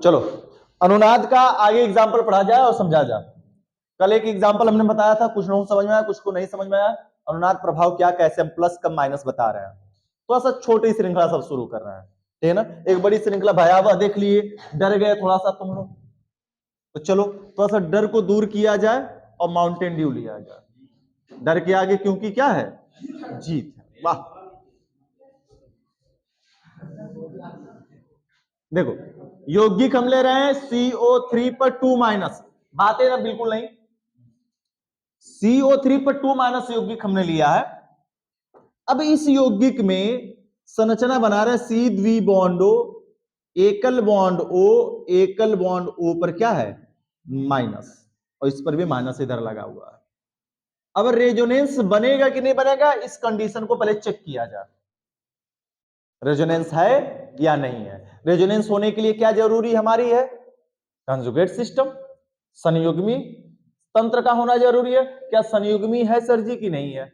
चलो अनुनाद का आगे एग्जाम्पल पढ़ा जाए और समझा जाए। कल एक एग्जाम्पल हमने बताया था, कुछ लोगों को समझ में आया, कुछ को नहीं समझ में आया। अनुनाद प्रभाव क्या, कैसे हम प्लस कम माइनस बता रहे हैं। थोड़ा सा छोटी श्रृंखला सब शुरू कर रहे हैं, ठीक है ना। एक बड़ी श्रृंखला भयावह देख लिए, डर गए थोड़ा सा तुम लोग, तो चलो थोड़ा सा डर को दूर किया जाए और माउंटेन ड्यू लिया जाए। डर के आगे क्योंकि क्या है, जीत है। वाह, देखो यौगिक हम ले रहे हैं CO3 पर 2 माइनस, बातें ना बिल्कुल नहीं। CO3 पर 2 माइनस यौगिक हमने लिया है। अब इस यौगिक में संरचना बना रहे सी द्विबॉन्ड O, एकल बॉन्ड O, एकल बॉन्ड O पर क्या है माइनस, और इस पर भी माइनस इधर लगा हुआ है। अब रेजोनेंस बनेगा कि नहीं बनेगा, इस कंडीशन को पहले चेक किया जाए, रेजोनेंस है या नहीं है। रेजोनेंस होने के लिए क्या जरूरी हमारी है, कंजुगेट सिस्टम, संयुग्मी तंत्र का होना जरूरी है। क्या संयुग्मी है सर जी की नहीं है।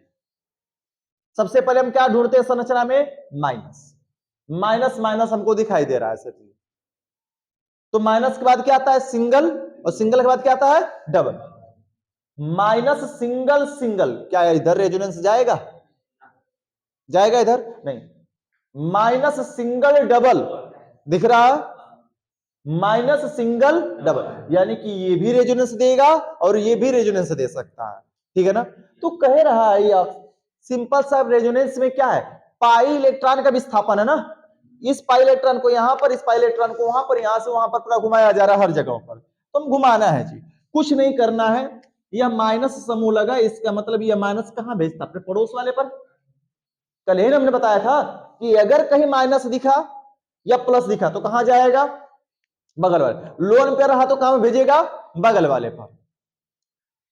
सबसे पहले हम क्या ढूंढते हैं संरचना में, माइनस। माइनस माइनस हमको दिखाई दे रहा है सर जी, तो माइनस के बाद क्या आता है सिंगल, और सिंगल के बाद क्या आता है डबल। माइनस सिंगल सिंगल, क्या इधर रेजोनेंस जाएगा, जाएगा इधर नहीं। माइनस सिंगल डबल दिख रहा है, माइनस सिंगल डबल, यानी कि ये भी रेजोनेंस देगा और ये भी रेजोनेंस दे सकता है, ठीक है ना। तो कह रहा है ये सिंपल सा रेजोनेंस में क्या है, पाई इलेक्ट्रॉन का विस्थापन है ना। इस पाई इलेक्ट्रॉन को यहां पर, इस पाई इलेक्ट्रॉन को वहां पर, यहां से वहां पर पूरा घुमाया जा रहा है हर जगह पर। तो हम घुमाना है जी, कुछ नहीं करना है। यह माइनस समूह लगा, इसका मतलब यह माइनस कहां भेजता, अपने पड़ोस वाले पर। कल ही हमने बताया था कि अगर कहीं माइनस दिखा या प्लस दिखा तो कहां जाएगा, बगल वाले। लोन पे रहा तो कहां भेजेगा, बगल वाले पर।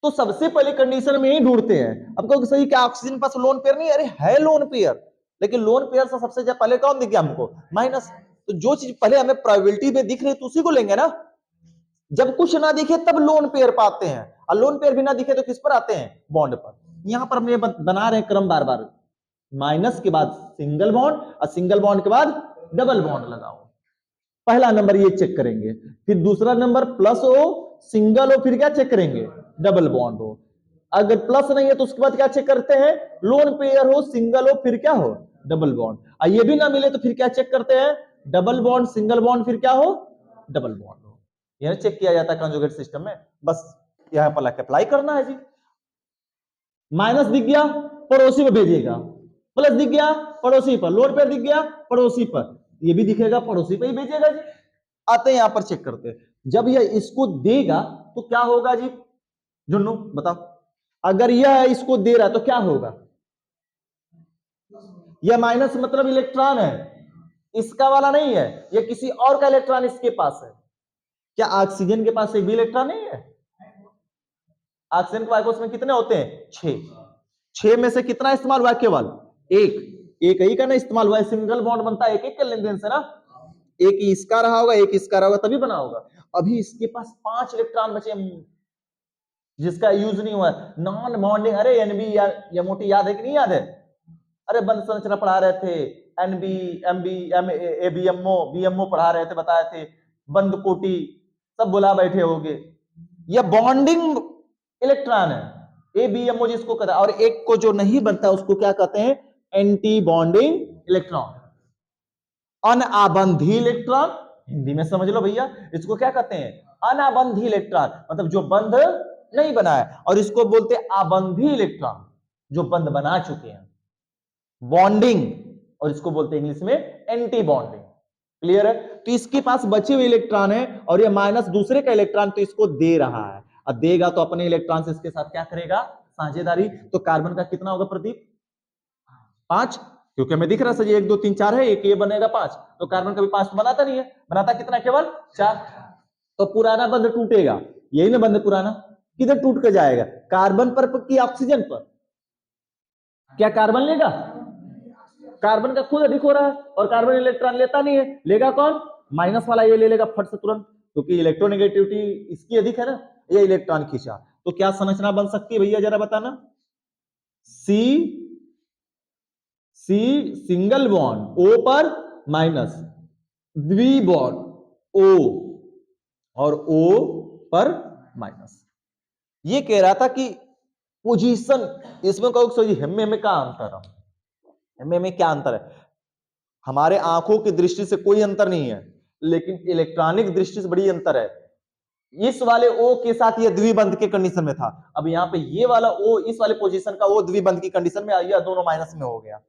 तो सबसे पहले कंडीशन में ही ढूंढते हैं। अब कहोगे सही क्या ऑक्सीजन पास लोन पेयर नहीं, अरे है लोन पेयर, लेकिन लोन पेयर से सबसे ज्यादा पहले कौन दिख गया हमको, माइनस। तो जो चीज पहले हमें प्रोबेबिलिटी में दिख रही है तो उसी को लेंगे ना। जब कुछ ना दिखे तब लोन पेयर पाते हैं, और लोन पेयर भी ना दिखे तो किस पर आते हैं, बॉन्ड पर। यहां पर हम ये बना रहे हैं क्रम बार बार, माइनस के बाद सिंगल बॉन्ड और सिंगल बॉन्ड के बाद डबल बॉन्ड लगाओ। पहला नंबर ये चेक करेंगे, फिर दूसरा नंबर प्लस हो, सिंगल हो, फिर क्या चेक करेंगे, डबल बॉन्ड हो। अगर प्लस नहीं है तो उसके बाद क्या चेक करते हैं, लोन पेयर हो, सिंगल हो, फिर क्या हो, डबल बॉन्ड। और ये भी ना मिले तो फिर क्या चेक करते हैं, डबल बॉन्ड, सिंगल बॉन्ड, फिर क्या हो, डबल बॉन्ड हो। यह चेक किया जाता है कंजुगेट सिस्टम में। बस यहां पर अप्लाई करना है जी। माइनस दिख गया पड़ोसी में भेजेगा, प्लस दिख गया पड़ोसी पर, लोन पेयर दिख गया पड़ोसी पर, ये भी दिखेगा पड़ोसी पर ही भेजेगा जी। आते हैं यहां पर चेक करते हैं, जब यह इसको देगा तो क्या होगा जी, जुन्नू बताओ। अगर यह इसको दे रहा है तो क्या होगा, यह माइनस मतलब इलेक्ट्रॉन है, इसका वाला नहीं है, यह किसी और का इलेक्ट्रॉन इसके पास है। क्या ऑक्सीजन के पास एक भी इलेक्ट्रॉन नहीं है, ऑक्सीजन के वाइकोस में कितने होते हैं, 6 में से कितना इस्तेमाल हुआ, केवल एक ही का ना इस्तेमाल हुआ है। सिंगल बॉन्ड बनता है एक एक के लेन देन से ना, एक इसका रहा होगा, एक इसका रहा होगा, तभी बना होगा। अभी इसके पास 5 इलेक्ट्रॉन बचे जिसका यूज नहीं हुआ, नॉन बॉन्डिंग। अरे एनबी या मोटी याद है कि नहीं याद है, अरे बंद संरचना पढ़ा रहे थे, एनबी एमबी एबीएमओ बीएमओ पढ़ा रहे थे, बताए थे, बंद कोटि सब बुला बैठे होगे। यह बॉन्डिंग इलेक्ट्रॉन है एबीएमओ जिसको कहता है, और एक को जो नहीं बनता उसको क्या कहते हैं, एंटी बॉन्डिंग इलेक्ट्रॉन, अनाबंधी इलेक्ट्रॉन। हिंदी में समझ लो भैया, इसको क्या कहते हैं, अनाबंधी इलेक्ट्रॉन, मतलब जो बंध नहीं बना है, और इसको बोलते हैं आबंधी इलेक्ट्रॉन, जो बंध बना चुके हैं, बॉन्डिंग, और इसको बोलते हैं इंग्लिश में एंटी बॉन्डिंग। क्लियर है। तो इसके पास बचे हुए इलेक्ट्रॉन है और ये माइनस दूसरे का इलेक्ट्रॉन तो इसको दे रहा है, अब देगा तो अपने इलेक्ट्रॉन से इसके साथ क्या करेगा, साझेदारी। तो कार्बन का कितना होगा प्रदीप, 5, क्योंकि हमें दिख रहा है 1 2 3 4 है, एक ये बनेगा 5, तो कार्बन कभी 5 बनाता नहीं है, बनाता कितना, केवल 4। तो पुराना बंध टूटेगा, यही ना बंध पुराना, किधर टूट कर जाएगा, कार्बन पर कि ऑक्सीजन पर, क्या कार्बन लेगा, कार्बन का खुद अधिक हो रहा है और कार्बन इलेक्ट्रॉन लेता नहीं है, लेगा कौन, माइनस वाला ये ले लेगा फट से तुरंत, क्योंकि इलेक्ट्रोनेगेटिविटी इसकी अधिक है ना, ये इलेक्ट्रॉन खींचा। तो क्या संरचना बन सकती है भैया जरा बताना, सी सिंगल बॉन्ड, ओ पर माइनस, द्वि बॉन्ड ओ, और O पर माइनस। ये कह रहा था कि पोजीशन इसमें कहो सो हमें क्या अंतर है, हमें क्या अंतर है? हमारे आंखों की दृष्टि से कोई अंतर नहीं है, लेकिन इलेक्ट्रॉनिक दृष्टि से बड़ी अंतर है। इस वाले O के साथ ये द्विबंध के कंडीशन में था, अब यहां पे ये वाला O इस वाले पोजीशन का O द्विबंध की कंडीशन में, यह दोनों माइनस में हो गया।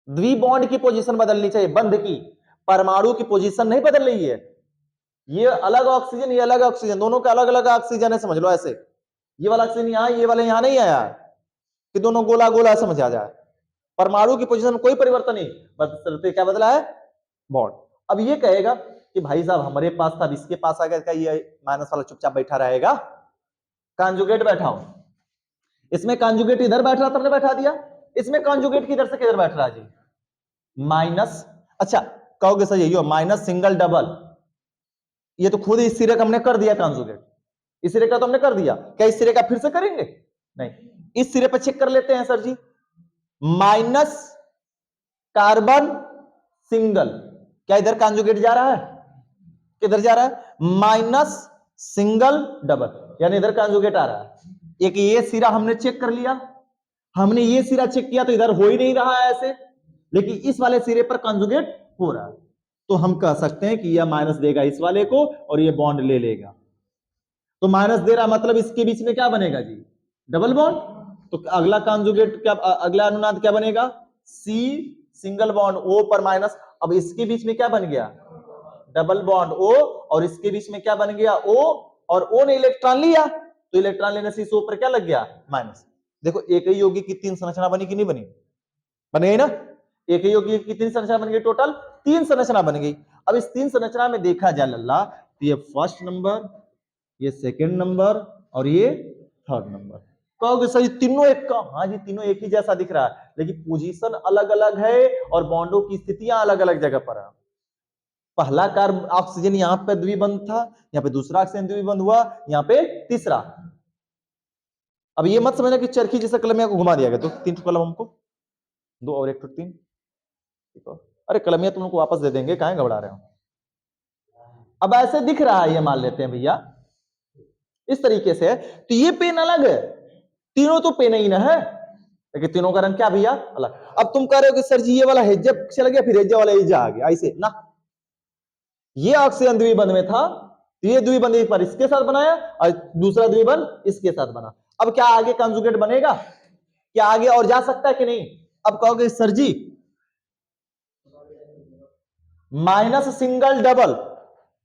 द्विबॉन्ड की पोजीशन बदलनी चाहिए, बंध की, परमाणु की पोजीशन नहीं बदल रही है। ये अलग ऑक्सीजन, ये अलग ऑक्सीजन, दोनों का अलग अलग ऑक्सीजन है, समझ लो ऐसे। ये वाला ऑक्सीजन यहां, ये वाला यहां नहीं आया कि दोनों गोला गोला समझ आ जाए। परमाणु की पोजीशन में कोई परिवर्तन नहीं, बस क्या बदला है? बॉन्ड। अब ये कहेगा कि भाई साहब हमारे पास था, इसके पास आ गया, ये माइनस वाला चुपचाप बैठा रहेगा? कॉन्जुगेट बैठा हूं, इसमें कॉन्जुगेट इधर बैठ रहा था, हमने बैठा दिया। इसमें कॉन्जुगेट किधर से किधर बैठ रहा है जी? माइनस। अच्छा कहोगे सर यही हो, माइनस सिंगल डबल, ये तो खुद इस सिरे का हमने कर दिया कॉन्जुगेट, इस सिरे का तो हमने कर दिया, क्या इस सिरे का फिर से करेंगे? नहीं, इस सिरे पर चेक कर लेते हैं सर जी। माइनस कार्बन सिंगल, क्या इधर कॉन्जुगेट जा रहा है? किधर जा रहा है? माइनस सिंगल डबल, यानी इधर कॉन्जुगेट आ रहा है। एक ये सिरा हमने चेक कर लिया, हमने ये सिरा चेक किया तो इधर हो ही नहीं रहा है ऐसे, लेकिन इस वाले सिरे पर कॉन्जुगेट हो रहा है, तो हम कह सकते हैं कि यह माइनस देगा इस वाले को और ये बॉन्ड ले लेगा। तो माइनस दे रहा मतलब इसके बीच में क्या बनेगा जी? Double bond. तो अगला कॉन्जुगेट क्या, अगला अनुनाद क्या बनेगा? सी सिंगल बॉन्ड O पर माइनस। अब इसके बीच में क्या बन गया? डबल बॉन्ड O, और इसके बीच में क्या बन गया? O, और O ने इलेक्ट्रॉन लिया, तो इलेक्ट्रॉन लेने से इस O पर क्या लग गया? माइनस। देखो एक ही यौगिक की तीन संरचना बनी कि नहीं बनी? बन गई ना? एक ही यौगिक की तीन संरचना बन गई, टोटल तीन संरचना बन गई। अब इस तीन संरचना में देखा जाए लल्ला, तो ये फर्स्ट नंबर, ये सेकंड नंबर और ये थर्ड नंबर। कहोगे सर तीनों एक का? हाँ जी, तीनों एक ही जैसा दिख रहा है, लेकिन पोजीशन अलग अलग है और बॉन्डों की स्थितियां अलग अलग जगह पर है। पहला कार्ब ऑक्सीजन यहां पे द्विबंध था, यहाँ पे दूसरा ऑक्सीजन द्विबंध हुआ, यहाँ पे तीसरा। अब ये मत समझना कि चरखी जैसा कलमिया को घुमा दिया गया, तो तीन कलम हमको, दो और एक तो तीन। अरे कलमिया तुम लोग वापस दे देंगे, काहे घबरा रहे हो? अब ऐसे दिख रहा है, ये मान लेते हैं भैया इस तरीके से, तो ये पेन अलग है, तीनों तो पेन ही ना है, लेकिन तीनों का रंग क्या भैया? अलग। अब तुम कह रहे हो कि सर जी ये वाला हेज्जा चला गया, फिर हेज्जा वाला हेज्जा आ गया, ऐसे ना। ये ऑक्सीजन द्विबंध में था, तो ये द्विबंध एक बार इसके साथ बनाया और दूसरा द्विबंध इसके साथ बना। अब क्या आगे कंजुगेट बनेगा? क्या आगे और जा सकता है कि नहीं? अब कहोगे सर जी माइनस सिंगल डबल,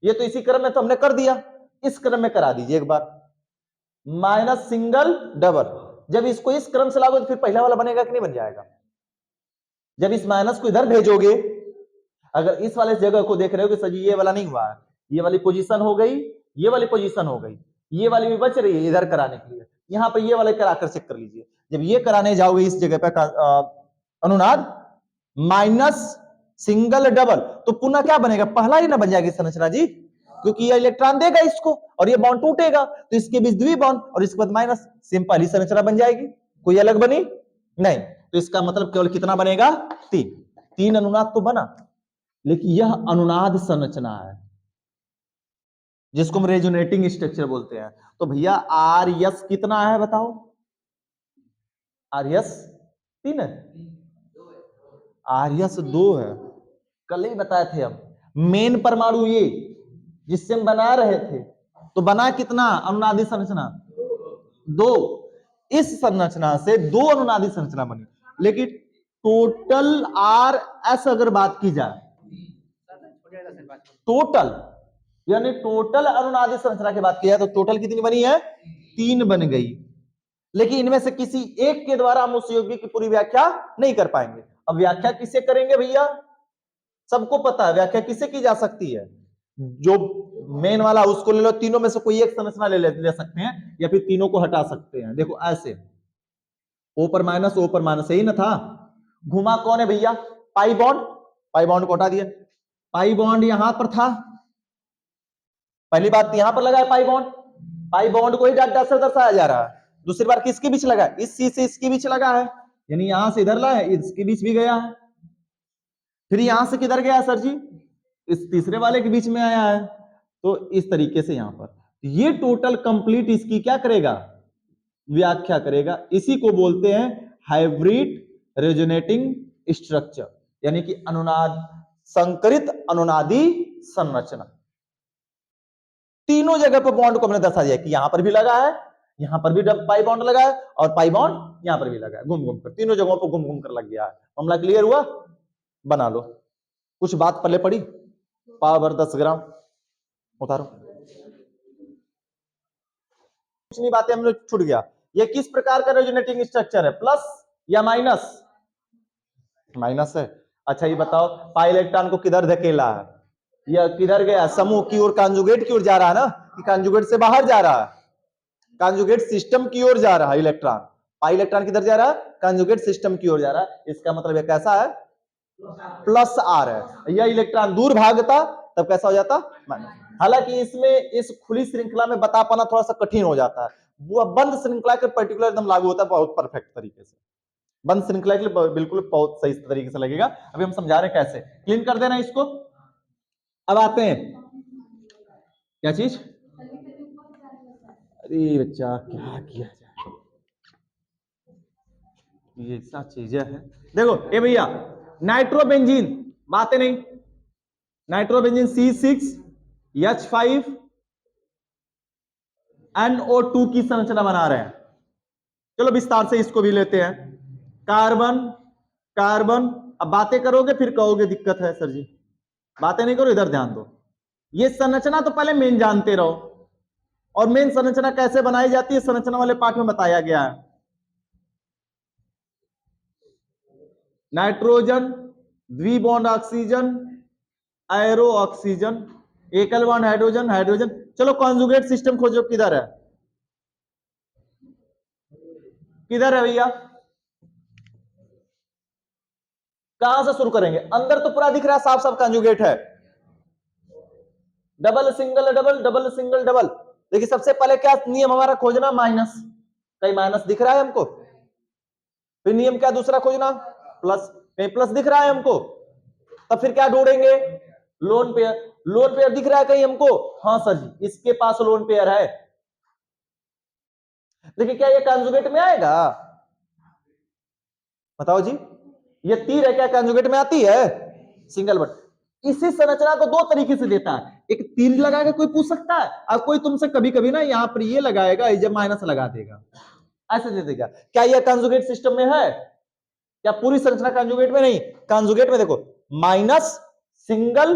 ये तो इसी क्रम में तो हमने कर दिया, इस क्रम में करा दीजिए एक बार। माइनस सिंगल डबल, जब इसको इस क्रम से लागू तो फिर पहला वाला बनेगा कि नहीं बन जाएगा? जब इस माइनस को इधर भेजोगे, अगर इस वाले जगह को देख रहे हो कि सर ये वाला नहीं हुआ है, ये वाली पोजीशन हो गई, ये वाली पोजीशन हो गई, ये वाली भी बच रही है इधर कराने के लिए, यहां पर ये वाले कराकर चेक कर लीजिए। जब ये कराने जाओगे इस जगह पे अनुनाद माइनस सिंगल डबल, तो पुनः क्या बनेगा? पहला ही ना बन जाएगी संरचना जी, क्योंकि ये इलेक्ट्रॉन देगा इसको और ये बॉन्ड टूटेगा, तो इसके बीच द्विबॉन्ड और इसके बाद माइनस, सेम पहली संरचना बन जाएगी। कोई अलग बनी नहीं, तो इसका मतलब केवल कितना बनेगा? तीन। तीन अनुनाद तो बना, लेकिन यह अनुनाद संरचना है जिसको हम रेजोनेटिंग स्ट्रक्चर बोलते हैं। तो भैया आर यस कितना है बताओ? आर यस तीन है, आर यस दो है, कल ही बताए थे हम। मेन परमाणु ये जिससे हम बना रहे थे, तो बना कितना अनुनादी संरचना? दो। इस संरचना से दो अनुनादी संरचना बनी, लेकिन टोटल आर एस अगर बात की जाए, टोटल यानी टोटल अनुनादी संरचना की बात की जाए तो टोटल कितनी बनी है? तीन बन गई। लेकिन इनमें से किसी एक के द्वारा हम उस यौगिक की पूरी व्याख्या नहीं कर पाएंगे। अब व्याख्या किससे करेंगे भैया? सबको पता है व्याख्या किससे की जा सकती है, जो मेन वाला उसको ले लो, तीनों में से कोई एक संरचना ले सकते हैं या फिर तीनों को हटा सकते हैं। देखो ऐसे O पर माइनस, O पर माइनस, यही ना था। घुमा कौन है भैया? पाई बॉन्ड, पाई बॉन्ड को हटा दिया, पाई बॉन्ड यहां पर था, पहली बात यहां पर लगा है पाई बॉन्ड, पाई बॉन्ड को ही दर्शाया जा रहा है। दूसरी बार किसके बीच लगा है? इस सी से इसके बीच लगा है, यानी यहां से इधर ला है, इसके बीच भी गया है, फिर यहां से किधर गया सर जी? इस तीसरे वाले के बीच में आया है, तो इस तरीके से यहां पर ये टोटल कंप्लीट इसकी क्या करेगा, व्याख्या करेगा। इसी को बोलते हैं हाइब्रिड रेजोनेटिंग स्ट्रक्चर, यानी कि अनुनाद संकरित अनुनादी संरचना। तीनों जगह पर बॉन्ड को हमने दर्शा दिया कि यहां पर भी लगा है, यहां पर भी पाई बॉन्ड लगा है और पाई बॉन्ड यहां पर भी लगा है, घूम घूम कर तीनों जगहों पर घूम घूम कर लग गया है। मामला क्लियर हुआ? बना लो। कुछ बात पल्ले पड़ी? पावर 10 ग्राम उतारो। कुछ नहीं, बातें हमने छूट गया। ये किस प्रकार का रेजोनेटिंग स्ट्रक्चर है, प्लस या माइनस? माइनस है। अच्छा ये बताओ, पाई इलेक्ट्रॉन को किधर धकेला है, या किधर गया, समूह की ओर, कांजुगेट की ओर जा रहा है ना, कि कांजुगेट से बाहर जा रहा है, कांजुगेट सिस्टम की ओर जा रहा है इलेक्ट्रॉन। पाई इलेक्ट्रॉन किधर जा रहा है, कांजुगेट सिस्टम की ओर जा रहा है। इसका मतलब ये कैसा है, प्लस आर है। यह इलेक्ट्रॉन दूर भागता तब कैसा हो जाता, माइनस। हालांकि इसमें इस खुली श्रृंखला में बता पाना थोड़ा सा कठिन हो जाता है, वो बंद श्रृंखला के पर्टिकुलर एकदम लागू होता है बहुत परफेक्ट तरीके से। बंद श्रृंखला के लिए बिल्कुल बहुत सही तरीके से लगेगा। अभी हम समझा रहे हैं कैसे, क्लीन कर देना इसको। अब आते हैं क्या चीज, अरे बच्चा क्या किया जाए, ये ऐसा चीजें है। देखो ए भैया, नाइट्रोबेंजीन, बातें नहीं, नाइट्रोबेंजीन C6H5 NO2 की संरचना बना रहे हैं। चलो विस्तार से इसको भी लेते हैं। कार्बन कार्बन, अब बातें करोगे फिर कहोगे दिक्कत है सर जी, बातें नहीं करो, इधर ध्यान दो। ये संरचना तो पहले मेन जानते रहो, और मेन संरचना कैसे बनाई जाती है संरचना वाले पार्ट में बताया गया है। नाइट्रोजन द्विबॉन्ड ऑक्सीजन, एरो ऑक्सीजन, एकल बॉन्ड हाइड्रोजन हाइड्रोजन। चलो कॉन्जुगेट सिस्टम खोजो, किधर है, किधर है भैया, कहां से शुरू करेंगे? अंदर तो पूरा दिख रहा है, साफ साफ कॉन्जुगेट है। Double single double, double single double. देखिए सबसे पहले क्या नियम हमारा खोजना, माइनस। कहीं माइनस दिख रहा है हमको, फिर नियम क्या दूसरा खोजना, प्लस। कहीं प्लस दिख रहा है हमको, तब फिर क्या ढूंढेंगे, लोन पेयर। लोन पेयर दिख रहा है कहीं हमको, हाँ सर जी इसके पास लोन पेयर है। देखिए क्या ये कॉन्जुगेट में आएगा, बताओ जी, ये तीर है क्या कॉन्जुगेट में आती है, सिंगल बट। इसी संरचना को दो तरीके से देता है, एक तीर लगा के कोई पूछ सकता है, और कोई तुमसे कभी कभी ना यहां पर ये लगाएगा, जब माइनस लगा देगा, ऐसे दे देगा। क्या यह कॉन्जुगेट सिस्टम में है, क्या पूरी संरचना कॉन्जुगेट में? नहीं, कॉन्जुगेट में देखो माइनस सिंगल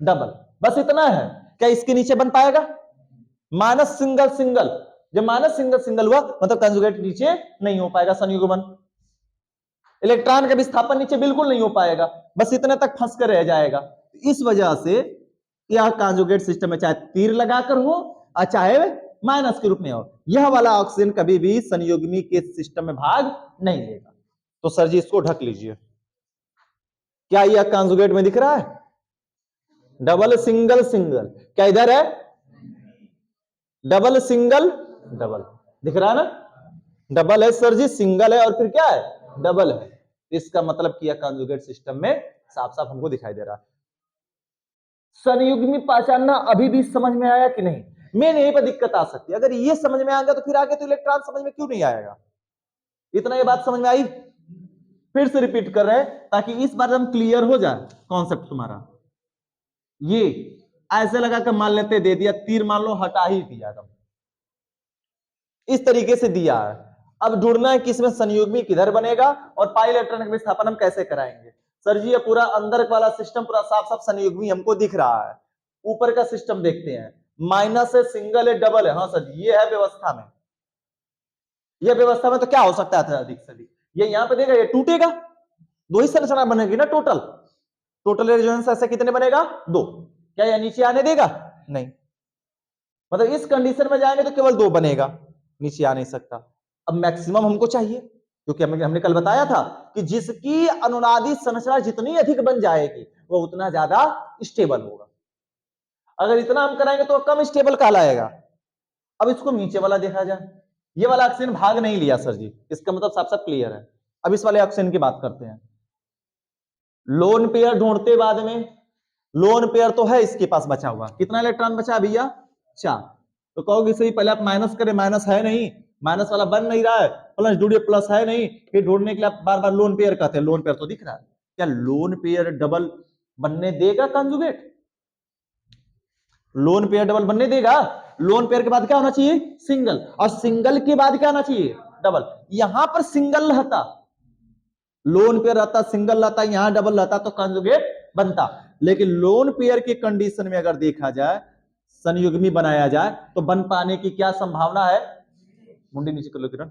डबल, बस इतना है। क्या इसके नीचे बन पाएगा, माइनस सिंगल सिंगल, जब माइनस सिंगल सिंगल हुआ मतलब कॉन्जुगेट नीचे नहीं हो पाएगा, संयुग्मन। इलेक्ट्रॉन का विस्थापन नीचे बिल्कुल नहीं हो पाएगा, बस इतने तक फंस कर रह जाएगा। इस वजह से यह कॉन्जुगेट सिस्टम में चाहे तीर लगाकर हो और चाहे माइनस के रूप में हो, यह वाला ऑक्सीजन कभी भी संयुग्मी के सिस्टम में भाग नहीं लेगा। तो सर जी इसको ढक लीजिए। क्या यह कॉन्जुगेट में दिख रहा है, डबल सिंगल सिंगल, क्या इधर है डबल सिंगल डबल, दिख रहा है ना, डबल है सर जी, सिंगल है और फिर क्या है डबल है। इसका मतलब किया कॉन्जुगेट सिस्टम में साफ साफ हमको दिखाई दे रहा है। संयुग्मी पहचानना अभी भी समझ में आया कि नहीं? मेन यहीं पर दिक्कत आ सकती है। अगर ये समझ में आ गया तो फिर आगे तो इलेक्ट्रॉन समझ में क्यों नहीं आएगा? इतना ये बात समझ में आई? फिर से रिपीट कर रहे हैं ताकि इस बार हम क्लियर हो जाए कॉन्सेप्ट तुम्हारा। ये ऐसे लगाकर मान लेते, दे दिया तीर, मान लो हटा ही दिया, इस तरीके से दिया है। अब ढूंढना है कि इसमें संयुग्मी किधर बनेगा और पाई इलेक्ट्रॉन का विस्थापन हम कैसे कराएंगे। सर जी ये पूरा अंदर वाला सिस्टम पूरा साफ साफ संयुग्मी हमको दिख रहा है। ऊपर का सिस्टम देखते हैं, माइनस है, सिंगल है, डबल है। हाँ सर जी ये है व्यवस्था में, ये व्यवस्था में तो क्या हो सकता है अधिक से अधिक, ये यहां पे देगा, ये टूटेगा, दो ही संरचना बनेगी ना टोटल। टोटल रेजोनेंस ऐसे कितने बनेगा, दो। क्या यह नीचे आने देगा, नहीं, मतलब इस कंडीशन में जाएंगे तो केवल दो बनेगा, नीचे आ नहीं सकता। अब मैक्सिमम हमको चाहिए, क्योंकि हमने कल बताया था कि जिसकी अनुनादी संरचना जितनी अधिक बन जाएगी वो उतना ज्यादा स्टेबल होगा। अगर इतना हम कराएंगे तो कम स्टेबल कहलाएगा। अब इसको नीचे वाला देखा जाए, ये वाला ऑक्सीजन भाग नहीं लिया सर जी, इसका मतलब साफ साफ क्लियर है। अब इस वाले ऑक्सीजन की बात करते हैं। लोन पेयर ढूंढते बाद में लोन पेयर तो है इसके पास बचा हुआ, कितना इलेक्ट्रॉन बचा भैया 4। तो कहोगे सही, पहले आप माइनस करें, माइनस है नहीं, माइनस वाला बन नहीं रहा है, प्लस ढूंढिए, प्लस है नहीं, फिर ढूंढने के लिए आप बार बार लोन पेयर कहते हैं, लोन पेयर तो दिख रहा है। क्या लोन पेयर डबल बनने देगा कंजुगेट? लोन पेयर डबल बनने देगा? लोन पेयर के बाद क्या होना चाहिए? सिंगल, और सिंगल के बाद क्या होना चाहिए? डबल। यहां पर सिंगल रहता, लोन पेयर रहता, सिंगल रहता, यहां डबल रहता तो कंजुगेट बनता। लेकिन लोन पेयर की कंडीशन में अगर देखा जाए, संयुग्मी बनाया जाए, तो बन पाने की क्या संभावना है? मुंडी नीचे कर लो किरण।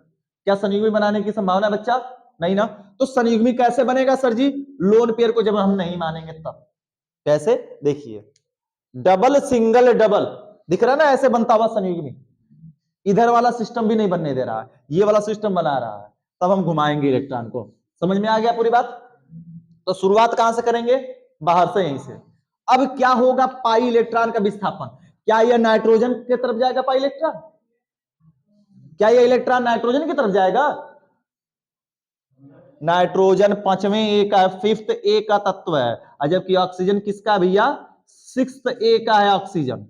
क्या संयुग्मी बनाने की संभावना है बच्चा? नहीं ना। तो संयुग्मी कैसे बनेगा सर जी? लोन पेयर को जब हम नहीं मानेंगे तब। कैसे? देखिए, डबल सिंगल डबल दिख रहा है ना, ऐसे बनता हुआ संयुग्मी। इधर वाला सिस्टम भी नहीं बनने दे रहा है, ये वाला सिस्टम बना रहा है, तब हम घुमाएंगे इलेक्ट्रॉन को। समझ में आ गया पूरी बात? तो शुरुआत कहां से करेंगे? बाहर से, यहीं से। अब क्या होगा? पाई इलेक्ट्रॉन का विस्थापन। क्या यह नाइट्रोजन की तरफ जाएगा पाई इलेक्ट्रॉन? क्या यह इलेक्ट्रॉन नाइट्रोजन की तरफ जाएगा? नाइट्रोजन पांचवें ए का, फिफ्थ ए का तत्व है, जबकि ऑक्सीजन किसका भैया? सिक्स्थ ए का है ऑक्सीजन।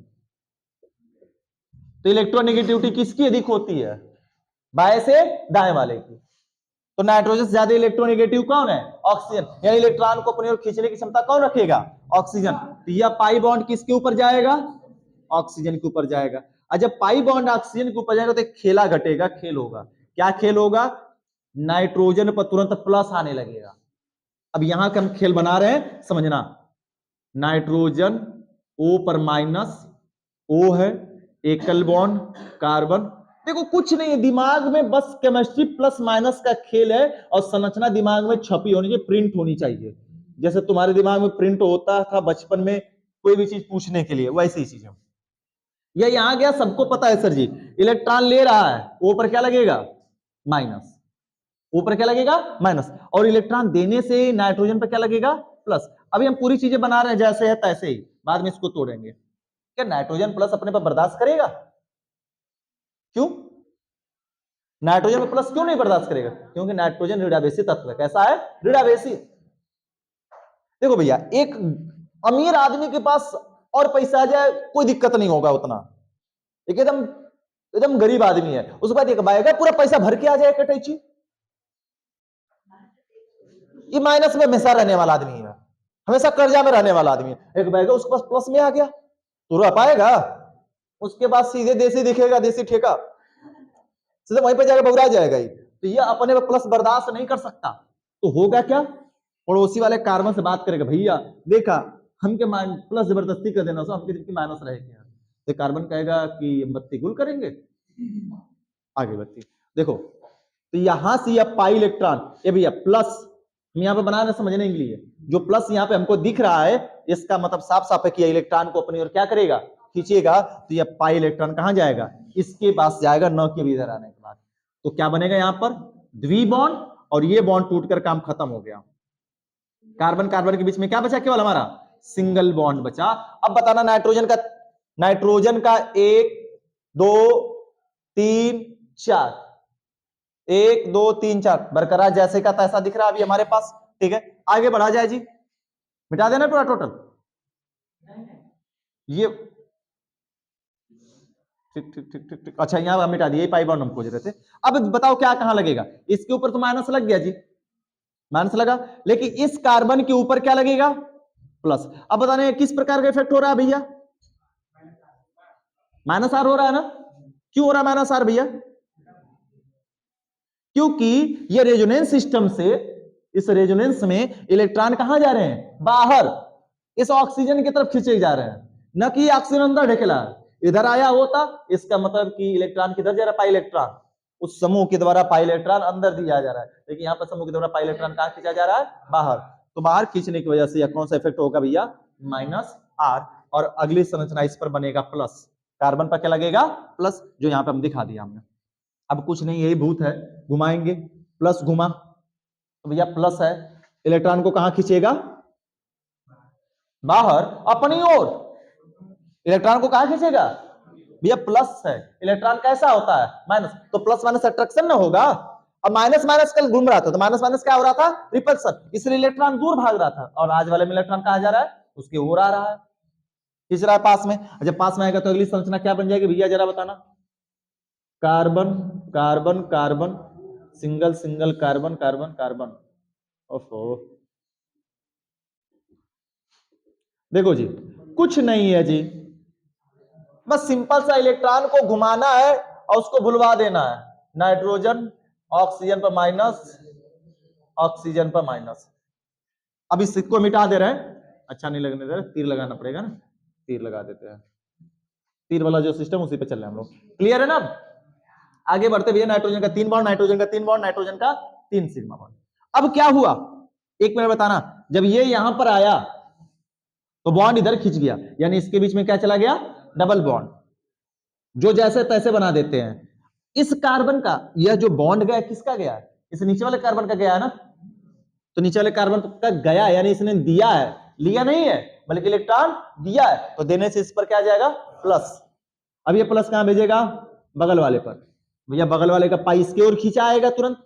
तो इलेक्ट्रोनेगेटिविटी किसकी अधिक होती है? बाएं से दाएं वाले की। तो नाइट्रोजन से ज्यादा इलेक्ट्रोनेगेटिव कौन है? ऑक्सीजन। यानी इलेक्ट्रॉन को अपनी ओर खींचने की क्षमता कौन रखेगा? ऑक्सीजन। तो यह पाई बॉन्ड किसके ऊपर जाएगा? ऑक्सीजन के ऊपर जाएगा। और जब पाई बॉन्ड ऑक्सीजन के ऊपर जाएगा तो एक खेला घटेगा, खेल होगा। क्या खेल होगा? नाइट्रोजन पर तुरंत प्लस आने लगेगा। अब यहां के हम खेल बना रहे हैं, समझना। नाइट्रोजन ओ पर माइनस, ओ है, एकल बॉन्ड कार्बन। देखो कुछ नहीं है दिमाग में, बस केमिस्ट्री प्लस माइनस का खेल है, और संरचना दिमाग में छपी होनी चाहिए, प्रिंट होनी चाहिए। जैसे तुम्हारे दिमाग में प्रिंट होता था बचपन में कोई भी चीज पूछने के लिए, वैसी ही चीज है। यह यहां गया, सबको पता है सर जी, इलेक्ट्रॉन ले रहा है, ऊपर क्या लगेगा? माइनस। ऊपर क्या लगेगा? माइनस। और इलेक्ट्रॉन देने से नाइट्रोजन पर क्या लगेगा? प्लस। अभी हम पूरी चीजें बना रहे हैं जैसे है तैसे ही, बाद में इसको तोड़ेंगे। क्या नाइट्रोजन प्लस अपने पर बर्दाश्त करेगा? क्यों? नाइट्रोजन में प्लस क्यों नहीं बर्दाश्त करेगा? क्योंकि नाइट्रोजन ऋणावेशी तत्व है। कैसा है? ऋणावेशी। देखो भैया, एक अमीर आदमी के पास और पैसा आ जाए कोई दिक्कत नहीं होगा उतना, एक एकदम एकदम गरीब आदमी है, उसके बाद एक बाएगा पूरा पैसा भर के आ जाए कटैची, ये माइनस में हमेशा रहने वाला आदमी है, हमेशा कर्जा में रहने वाला आदमी है। एक बाएगा उसके पास प्लस में आ गया तो रह पाएगा? उसके बाद सीधे देसी दिखेगा, देसी ठेका, सीधे वहीं पर जाकर बगुरा जाएगा ही। तो ये अपने में प्लस बर्दाश्त नहीं कर सकता, तो होगा क्या? पड़ोसी वाले कार्बन से बात करेगा, भैया देखा हमके प्लस जबरदस्ती कर देना, हमके माइनस रहेगा। तो कार्बन कहेगा कि बत्ती गुल करेंगे, आगे बत्ती। देखो, तो यहां से यह पाई इलेक्ट्रॉन, ये भैया प्लस हम यहां पे बना रहे समझने के लिए, जो प्लस यहां पे हमको दिख रहा है, इसका मतलब साफ साफ है कि इलेक्ट्रॉन को अपनी ओर क्या करेगा? खींचेगा। तो यह पाई इलेक्ट्रॉन कहां जाएगा? इसके पास जाएगा, न कि इधर आने के बाद। तो क्या बनेगा यहां पर? द्विबॉन्ड, और ये बॉन्ड टूटकर काम खत्म हो गया। कार्बन कार्बन के बीच में क्या बचा? केवल हमारा सिंगल बॉन्ड बचा। अब बताना नाइट्रोजन का 1 2 3 4, 1 2 3 4 बरकरार जैसे का तैसा दिख रहा है अभी हमारे पास। ठीक है, आगे बढ़ा जाए जी, मिटा देना पूरा टोटल ये। ठीक ठीक ठीक ठीक ठीक, अच्छा यहां मिटा दिए, पाई बॉन्ड हम खोज रहे थे। अब बताओ क्या कहां लगेगा? इसके ऊपर तो माइनस लग गया जी, माइनस लगा, लेकिन इस कार्बन के ऊपर क्या लगेगा? प्लस। अब बताने किस प्रकार का इफेक्ट हो रहा है भैया? माइनस आर हो रहा है ना? क्यों हो रहा है माइनस आर भैया? क्योंकि ये रेजोनेंस सिस्टम से, इस रेजोनेंस में इलेक्ट्रॉन कहां जा रहे हैं? बाहर, इस ऑक्सीजन की तरफ खींचे जा रहे हैं, न कि ऑक्सीजन अंदर ढकेला। इधर आया होता, इसका मतलब कि इलेक्ट्रॉन किधर जा रहा है? पाई इलेक्ट्रॉन उस समूह के द्वारा पाई इलेक्ट्रॉन अंदर दिया जा रहा है, लेकिन यहाँ पर समूह के द्वारा पाई इलेक्ट्रॉन कहां खींचा जा रहा है? बाहर। तो बाहर खींचने की वजह से कौन सा इफेक्ट होगा भैया? Minus R. और अगली संरचना इस पर बनेगा प्लस, कार्बन पर क्या लगेगा? प्लस, जो यहाँ पे हम दिखा दिया हमने। अब कुछ नहीं, यही भूत है, घुमाएंगे, प्लस घुमा तो भैया प्लस है, इलेक्ट्रॉन को कहां खींचेगा? बाहर, अपनी ओर। इलेक्ट्रॉन को कहां खींचेगा भैया? प्लस है। इलेक्ट्रॉन कैसा होता है? माइनस। तो प्लस माइनस अट्रैक्शन ना होगा। अब माइनस माइनस कल घूम रहा था, तो माइनस माइनस क्या हो रहा था? रिपल्सन, इसलिए इलेक्ट्रॉन दूर भाग रहा था, और आज वाले में इलेक्ट्रॉन कहां जा रहा है? उसके ओर आ रहा है, खींच रहा है पास में। जब पास में आएगा तो अगली संरचना क्या बन जाएगी भैया, जरा बताना। Carbon carbon carbon, single single carbon carbon carbon. ओफो, देखो जी कुछ नहीं है जी, बस सिंपल सा इलेक्ट्रॉन को घुमाना है और उसको बुलवा देना है। नाइट्रोजन ऑक्सीजन पर माइनस, ऑक्सीजन पर माइनस। अब इसको मिटा दे रहे हैं, अच्छा नहीं लगने दे रहे, तीर लगाना पड़ेगा ना, तीर लगा देते हैं। तीर वाला जो सिस्टम उसी पे चल रहे हैं हम लोग, क्लियर है ना। आगे बढ़ते भैया, नाइट्रोजन का 3 बॉन्ड, नाइट्रोजन का 3 बॉन्ड, नाइट्रोजन का 3 सिग्मा बॉन्ड। अब क्या हुआ, एक मिनट बताना, जब ये यहां पर आया तो बॉन्ड इधर खिंच गया, यानी इसके बीच में क्या चला गया, डबल बॉन्ड, जो जैसे तैसे बना देते हैं। इस कार्बन का यह जो बॉन्ड गया किसका गया, इस नीचे वाले कार्बन का गया है ना, तो नीचे वाले कार्बन का गया, यानी इसने दिया है, लिया नहीं है, बल्कि इलेक्ट्रॉन दिया है, तो देने से इस पर क्या जाएगा, प्लस। अब ये प्लस कहां भेजेगा, बगल वाले पर। भैया बगल वाले का पाई इसकी ओर खींचा आएगा तुरंत।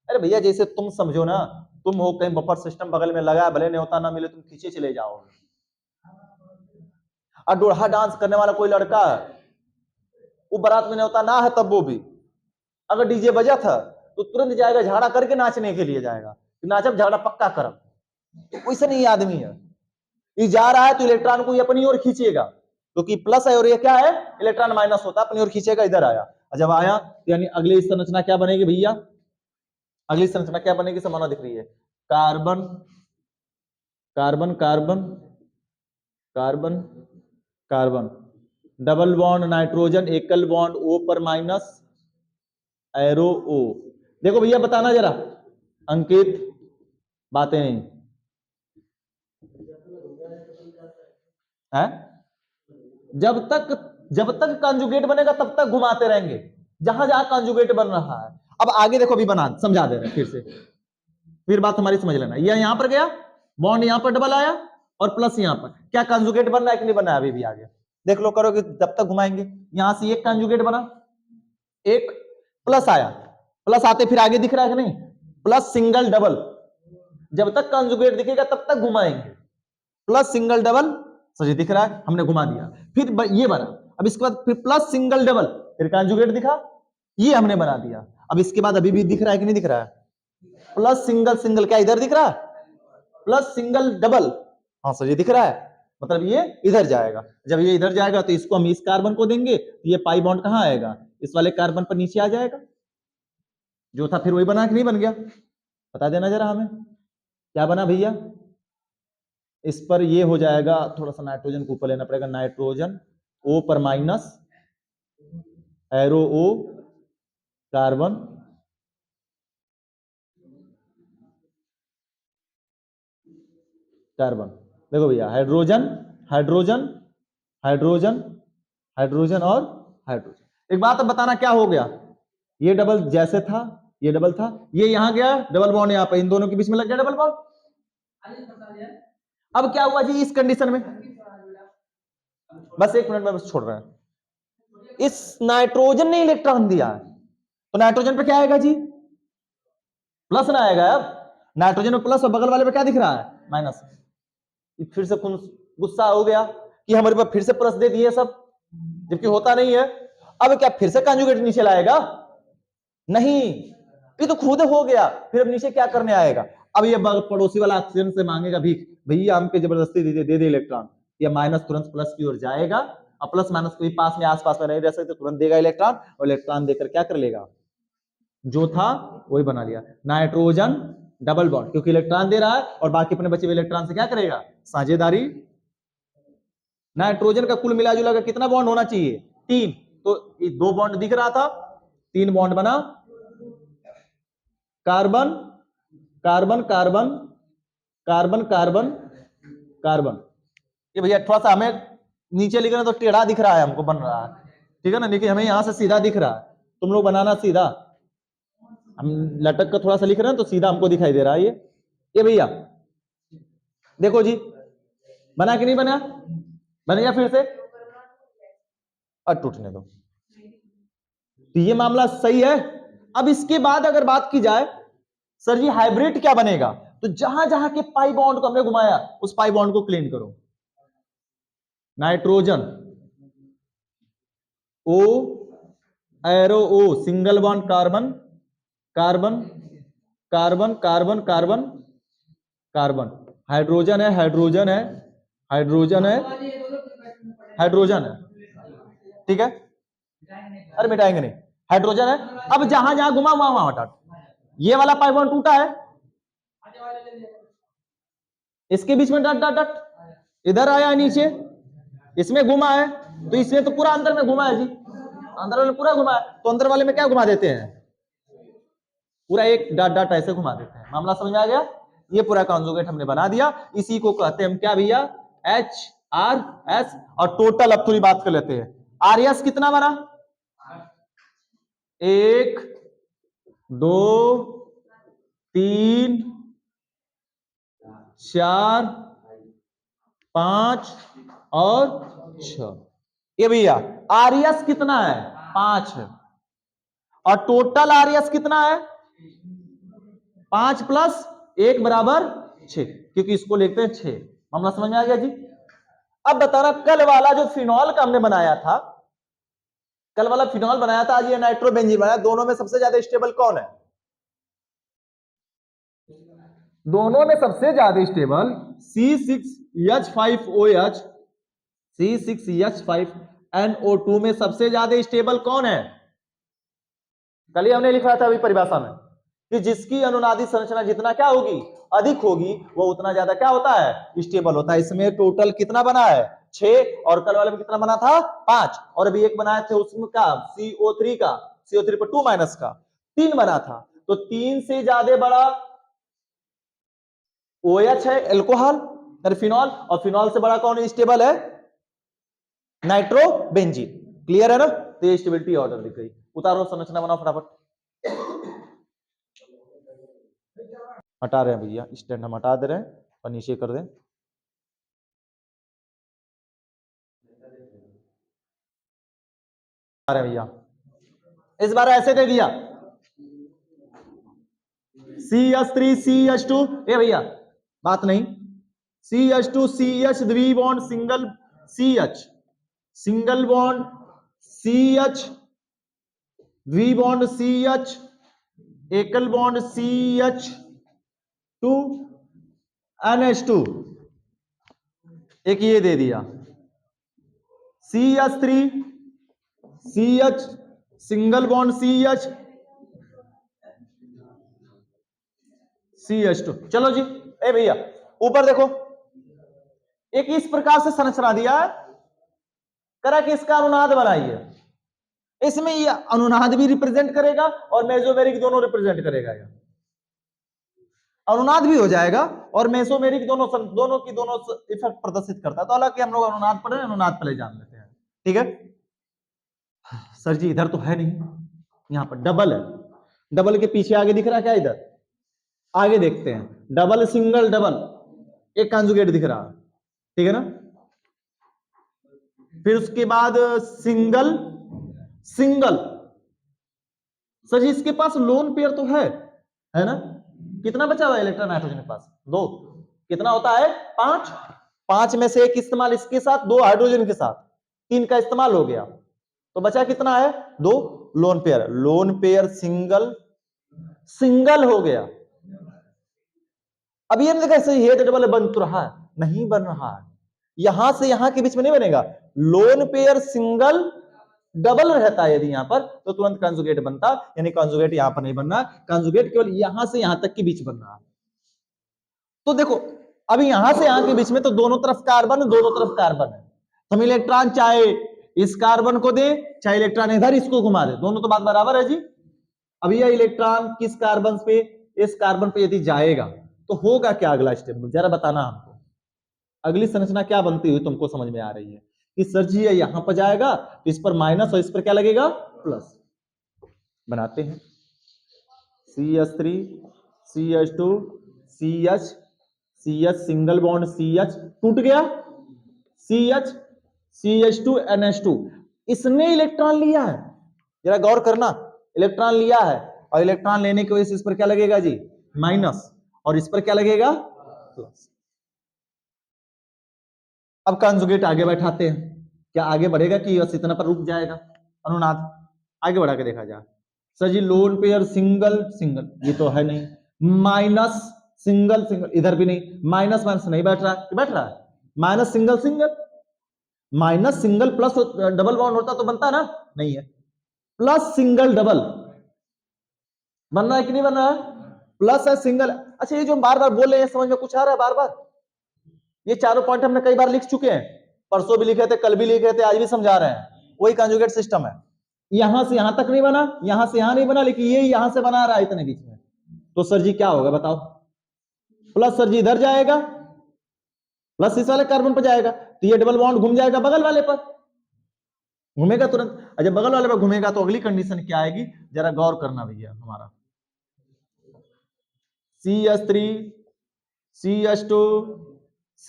अरे भैया जैसे तुम समझो ना, तुम हो कहीं बफर सिस्टम बगल में लगा, भले न्योता ना मिले तुम खींचे चले जाओगे। और डोढ़ा डांस करने वाला कोई लड़का है, वो बारात में न्योता ना है तब वो भी, अगर डीजे बजा था तो तुरंत जाएगा झाड़ा करके नाचने के लिए जाएगा, नाचब झगड़ा पक्का करब। तो वैसे नहीं आदमी है, ये जा रहा है तो इलेक्ट्रॉन को ये अपनी ओर खींचेगा, क्योंकि प्लस है और ये क्या है, इलेक्ट्रॉन माइनस होता है, अपनी ओर खींचेगा, इधर आया। जब आया तो यानी अगली संरचना क्या बनेगी भैया, अगली संरचना क्या बनेगी, समाना दिख रही है, carbon carbon carbon carbon carbon, double bond nitrogen, एकल बॉन्ड O पर माइनस, एरो O। देखो भैया बताना जरा, अंकित बातें नहीं है, जब तक कंजुगेट बनेगा तब तक घुमाते रहेंगे, जहां जहां कंजुगेट बन रहा है। अब आगे देखो भी बना समझा दे रहे हैं फिर से, फिर बात हमारी समझ लेना। ये यहां पर गया बॉन्ड, यहां पर डबल आया और प्लस यहां पर, क्या कंजुगेट बन रहा है कि नहीं बन रहा है, अभी भी आगे देख लो करोगे जब तक घुमाएंगे। यहां से एक कंजुगेट बना, एक प्लस आया, प्लस आते फिर आगे दिख रहा है कि नहीं, प्लस सिंगल डबल, जब तक कंजुगेट दिखेगा तब तक घुमाएंगे, प्लस सिंगल डबल, सही दिख रहा है, हमने घुमा दिया। फिर ये बना, अब इसके बाद फिर प्लस सिंगल डबल, फिर कंजुगेट दिखा, ये हमने बना दिया। अब इसके बाद अभी भी दिख रहा है कि नहीं दिख रहा है, प्लस सिंगल सिंगल, क्या इधर दिख रहा है, प्लस सिंगल डबल, हाँ सर ये दिख रहा है, मतलब ये इधर जाएगा। जब ये इधर जाएगा तो इसको हम इस कार्बन को देंगे, तो ये पाई बॉन्ड कहां आएगा, इस वाले कार्बन पर नीचे आ जाएगा, जो था फिर वही बना कि नहीं बन गया, बता देना जरा हमें क्या बना भैया। इस पर ये हो जाएगा, थोड़ा सा नाइट्रोजन को ऊपर लेना पड़ेगा, नाइट्रोजन O पर minus, arrow O, carbon carbon. देखो भैया हाइड्रोजन हाइड्रोजन हाइड्रोजन हाइड्रोजन और हाइड्रोजन। एक बात अब बताना क्या हो गया, ये डबल जैसे था, ये डबल था, ये यहां गया डबल बॉन्ड, यहां पे इन दोनों के बीच में लग गया डबल बॉन्ड। अब क्या हुआ जी इस कंडीशन में, बस एक मिनट में बस छोड़ रहे हैं, इस नाइट्रोजन ने इलेक्ट्रॉन दिया है तो नाइट्रोजन पे क्या आएगा जी, प्लस ना आएगा। अब नाइट्रोजन में प्लस और बगल वाले पे क्या दिख रहा है, माइनस। फिर से गुस्सा हो गया कि हमारे पास फिर से प्लस दे दिए सब, जबकि होता नहीं है। अब क्या फिर से कंजुगेट नीचे लाएगा, नहीं, ये तो खुद हो गया, फिर अब नीचे क्या करने आएगा। अब ये पड़ोसी वाला ऑक्सीजन से मांगेगा भीख, भैया हमके जबरदस्ती दे दे इलेक्ट्रॉन, या माइनस तुरंत प्लस की ओर जाएगा, और प्लस माइनस कोई पास में आसपास में नहीं रह सकते, तुरंत देगा इलेक्ट्रॉन, और इलेक्ट्रॉन देकर क्या कर लेगा, जो था वही बना लिया, नाइट्रोजन डबल बॉन्ड, क्योंकि इलेक्ट्रॉन दे रहा है और बाकी अपने बचे हुए इलेक्ट्रॉन से क्या करेगा, साझेदारी। नाइट्रोजन का कुल मिला जुला कर कितना बॉन्ड होना चाहिए, 3, तो 2 बॉन्ड दिख रहा था, 3 बॉन्ड बना, carbon carbon carbon carbon carbon carbon. ये भैया थोड़ा सा हमें नीचे लिख रहे हैं तो टेढ़ा दिख रहा है हमको, बन रहा है, ठीक है ना, लेकिन हमें यहां से सीधा दिख रहा है, तुम लोग बनाना सीधा, हम लटक कर थोड़ा सा लिख रहे हैं तो सीधा हमको दिखाई दे रहा है। ये भैया देखो जी, बना कि नहीं बना, बन गया फिर से, और टूटने दो, तो ये मामला सही है। अब इसके बाद अगर बात की जाए सर जी हाइब्रिड क्या बनेगा, तो जहां जहां के पाई बॉन्ड को हमने घुमाया उस पाई बॉन्ड को क्लीन करो, nitrogen O, arrow O, single bond carbon carbon carbon carbon carbon carbon, hydrogen है हाइड्रोजन है हाइड्रोजन है हाइड्रोजन है, ठीक है। अरे मिटाएंगे नहीं, हाइड्रोजन है। अब जहां जहां घुमा वहां वहां हटा, ये वाला पाई बॉन्ड टूटा है, इसके बीच में डट डट डट, इधर आया नीचे, इसमें घुमा है, तो इसमें तो पूरा अंदर में घुमा है जी, अंदर वाले पूरा घुमा है, तो अंदर वाले में क्या घुमा देते हैं, पूरा एक डॉट डॉट ऐसे घुमा देते हैं। मामला समझ में आ गया? ये पूरा कॉन्जुगेट हमने बना दिया, इसी को कहते हैं हम क्या भैया, एच आर एस। और टोटल अब थोड़ी बात कर लेते हैं, आर एस कितना बना, 1 2 3 4 5 और 6, ये भैया आर एस कितना है, 5 है, और टोटल आर एस कितना है, 5 प्लस 1 बराबर 6, क्योंकि इसको लिखते हैं 6। मामला समझ में आ गया जी? अब बताना, कल वाला जो फिनॉल का हमने बनाया था, कल वाला फिनॉल बनाया था, आज ये नाइट्रोबेंजीन बनाया, दोनों में सबसे ज्यादा स्टेबल कौन है, दोनों में सबसे ज्यादा स्टेबल C6H5OH, C6H5NO2 में सबसे ज्यादा स्टेबल कौन है? कल ही हमने लिखा था अभी परिभाषा में कि जिसकी अनुनादी संरचना जितना क्या होगी, अधिक होगी, वो उतना ज्यादा क्या होता है, स्टेबल होता है। इसमें टोटल कितना बना है, 6, और कल वाले में कितना बना था, 5, और अभी एक बनाए थे उसमें का CO3 का, CO3 पर 2 माइनस का 3 बना था, तो 3 से ज्यादा बड़ा OH है, एल्कोहल फिनॉल, और फिनॉल से बड़ा कौन स्टेबल है, नाइट्रोबेंजीन। क्लियर है ना? तो ये स्टेबिलिटी ऑर्डर दिख गई। उतारो संरचना बनाओ फटाफट, हटा रहे हैं भैया, स्टैंड हम हटा दे रहे हैं और नीचे कर दें। आ रहे भैया, इस बार ऐसे दे दिया CH3CH2, ए भैया बात नहीं, CH2CH द्विबॉन्ड single CH, single bond CH, द्विबॉन्ड CH, एकल बॉन्ड CH2 NH2, एक ये दे दिया CH3 CH, single bond CH CH2। चलो जी, ए भैया ऊपर देखो, एक इस प्रकार से संरचना दिया है, करा कि इसका अनुनाद बनाइए, इसमें ये अनुनाद भी रिप्रेजेंट करेगा और मेसोमेरिक दोनों रिप्रेजेंट करेगा, या अनुनाद भी हो जाएगा और मेसोमेरिक दोनों की दोनों इफेक्ट प्रदर्शित करता है। तो हालांकि हम लोग अनुनाद पढ़े, अनुनाद पहले जान लेते हैं, ठीक है। सर जी इधर तो है नहीं, यहाँ पर डबल है, डबल के पीछे आगे दिख रहा है क्या, इधर आगे देखते हैं, डबल सिंगल डबल, एक कंजुगेट दिख रहा है, ठीक है ना। फिर उसके बाद सिंगल सिंगल, सर जी इसके पास लोन पेयर तो है ना, कितना बचा हुआ है इलेक्ट्रॉन नाइट्रोजन के पास, 2, कितना होता है, 5, 5 में से एक इस्तेमाल इसके साथ, 2 हाइड्रोजन के साथ, 3 का इस्तेमाल हो गया, तो बचा कितना है, 2, lone pair, lone pair single single हो गया। अब ये कैसे हेड डबल बन तो रहा है, नहीं बन रहा है, यहां से यहां के बीच में नहीं बनेगा, लोन पेयर सिंगल डबल रहता है यदि यहां पर, तो तुरंत कंजुगेट बनता, यानी कंजुगेट यहां पर नहीं बनना, कंजुगेट केवल यहां से यहां तक के बीच बन रहा। तो देखो अभी यहां से यहां के बीच में तो दोनों तरफ कार्बन, दोनों तरफ कार्बन है, हम इलेक्ट्रॉन चाहे इस कार्बन को दे, चाहे इलेक्ट्रॉन इधर इसको घुमा दे, दोनों तो बात बराबर है जी। अभी यह इलेक्ट्रॉन किस कार्बन पे, इस कार्बन पे यदि जाएगा तो होगा क्या अगला स्टेप, जरा बताना हमको, अगली संरचना क्या बनती हुई तुमको समझ में आ रही है कि सर जी ये यहां पर जाएगा तो इस पर माइनस और इस पर क्या लगेगा, प्लस। बनाते हैं CH3 CH2 CH CH single bond CH टूट गया, CH CH2 NH2, इसने इलेक्ट्रॉन लिया है, जरा गौर करना, इलेक्ट्रॉन लिया है और इलेक्ट्रॉन लेने की वजह से इस पर क्या लगेगा जी, माइनस, और इस पर क्या लगेगा, प्लस। अब कंजुगेट आगे बैठाते हैं, क्या आगे बढ़ेगा कि बस इतना पर रुक जाएगा? अनुनाद आगे बढ़ा के देखा जाए। सर जी लोन पेयर सिंगल सिंगल, ये तो है नहीं, माइनस सिंगल सिंगल, इधर भी नहीं, माइनस माइनस नहीं बैठ रहा, बैठ रहा है, minus single single, minus single plus double bond होता तो बनता ना, नहीं है, प्लस सिंगल डबल बन रहा है कि नहीं बन रहा है? प्लस है सिंगल। अच्छा ये जो बार बार बोल रहे हैं समझ में कुछ आ रहा है? बार बार ये चारों पॉइंट हमने कई बार लिख चुके हैं, परसों भी लिखे थे, कल भी लिखे थे, आज भी समझा रहे हैं, वही कंजुगेट सिस्टम है। यहां से यहां तक नहीं बना, यहां से यहां नहीं बना, लेकिन ये यहां से बना रहा है इतने बीच में, तो सर जी क्या होगा बताओ? प्लस सर जी इधर जाएगा, प्लस इस वाले कार्बन पर जाएगा, तो ये डबल बॉन्ड घूम जाएगा बगल वाले पर, घूमेगा तुरंत। जब बगल वाले पर घूमेगा तो अगली कंडीशन क्या आएगी, जरा गौर करना भैया हमारा, CH3 CH2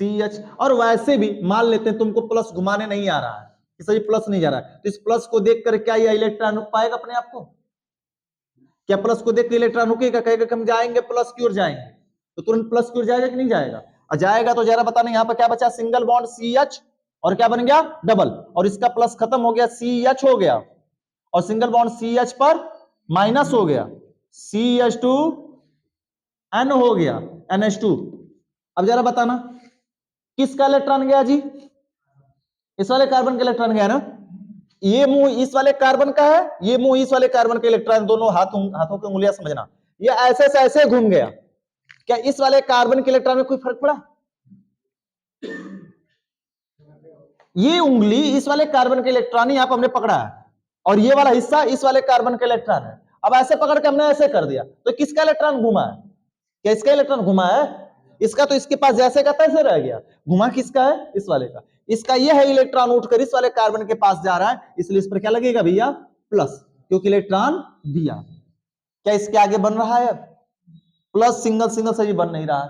CH, और वैसे भी मान लेते हैं तुमको प्लस घुमाने नहीं आ रहा है, कि सही प्लस नहीं जा रहा है, तो इस प्लस को देखकर क्या ये इलेक्ट्रॉन रुक पाएगा अपने आप को? क्या प्लस को देख के इलेक्ट्रॉन रुकेगा? कहेगा कि हम जाएंगे प्लस की ओर जाएंगे, तो तुरंत प्लस की ओर जाएगा कि नहीं जाएगा? और जाएगा तो जरा बताना यहाँ पर क्या बचा, सिंगल बॉन्ड CH, और क्या बन गया डबल, और इसका प्लस खत्म हो गया, CH हो गया, और सिंगल बॉन्ड CH पर माइनस हो गया, CH2N हो गया, NH2। अब जरा बताना किसका इलेक्ट्रॉन गया जी? इस वाले कार्बन का इलेक्ट्रॉन गया ना, ये मुंह इस वाले कार्बन का है, ये मुंह इस वाले कार्बन का इलेक्ट्रॉन, दोनों हाथों की उंगलियां समझना, ये ऐसे से ऐसे घूम गया, क्या इस वाले कार्बन के इलेक्ट्रॉन में कोई फर्क पड़ा? ये उंगली इस वाले कार्बन के इलेक्ट्रॉन यहां पर हमने पकड़ा है, और ये वाला हिस्सा इस वाले कार्बन का इलेक्ट्रॉन है। अब ऐसे पकड़ के हमने ऐसे कर दिया, तो किसका इलेक्ट्रॉन घुमा है? क्या इसका इलेक्ट्रॉन घुमा है? इसका तो इसके पास जैसे का तैसे रह गया, घुमा किसका है? इस वाले का। इसका यह है इलेक्ट्रॉन उठकर इस वाले कार्बन के पास जा रहा है, इसलिए इस पर क्या लगेगा भैया? प्लस, क्योंकि इलेक्ट्रॉन दिया। क्या इसके आगे बन रहा है? प्लस सिंगल सिंगल से ही बन नहीं रहा है,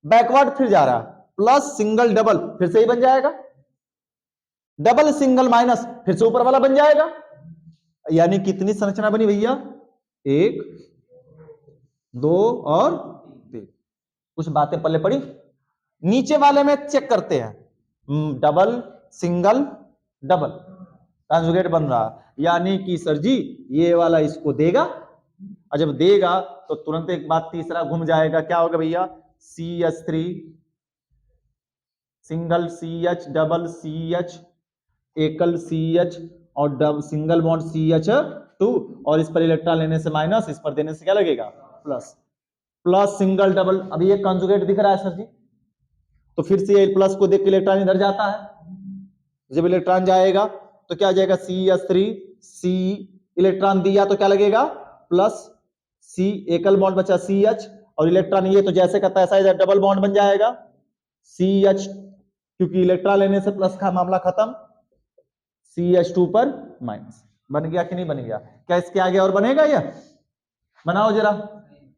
बैकवर्ड फिर जा रहा है, प्लस सिंगल डबल फिर से ही बन जाएगा, डबल सिंगल माइनस फिर से ऊपर वाला बन जाएगा, यानी कितनी संरचना बनी भैया? 1 2 और 3। कुछ बातें पल्ले पड़ी? नीचे वाले में चेक करते हैं, डबल सिंगल डबल कंजुगेट बन रहा, यानी कि सर जी ये वाला इसको देगा, और जब देगा तो तुरंत एक बात तीसरा घूम जाएगा, क्या होगा भैया? CH3 single CH double CH एकल CH और सिंगल बॉन्ड CH2, और इस पर इलेक्ट्रॉन लेने से माइनस, इस पर देने से क्या लगेगा? Plus, plus single double. अभी ये कंजुगेट दिख रहा है सर जी, तो फिर से प्लस को देख के इलेक्ट्रॉन इधर जाता है, जब इलेक्ट्रॉन जाएगा तो क्या जाएगा? CH3 C, इलेक्ट्रॉन दिया तो क्या लगेगा? प्लस, C एकल बॉन्ड बचा CH, और इलेक्ट्रॉन ये तो जैसे का तैसा इधर डबल बॉन्ड बन जाएगा CH, क्योंकि इलेक्ट्रॉन लेने से प्लस का मामला खत्म, CH2 पर माइनस। बन गया कि नहीं बन गया? क्या इसके आगे और बनेगा? यह बनाओ जरा,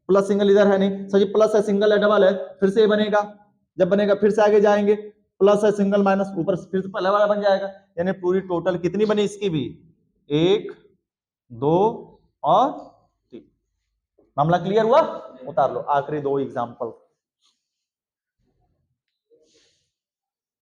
प्लस सिंगल इधर है नहीं सर जी, प्लस है सिंगल है डबल है, फिर से ये बनेगा, जब बनेगा फिर से आगे जाएंगे, प्लस है सिंगल माइनस, ऊपर फिर से पहला वाला बन जाएगा, यानी पूरी टोटल कितनी बनी इसकी भी? 1 2 और 3। मामला क्लियर हुआ? उतार लो आखिरी 2 एग्जाम्पल।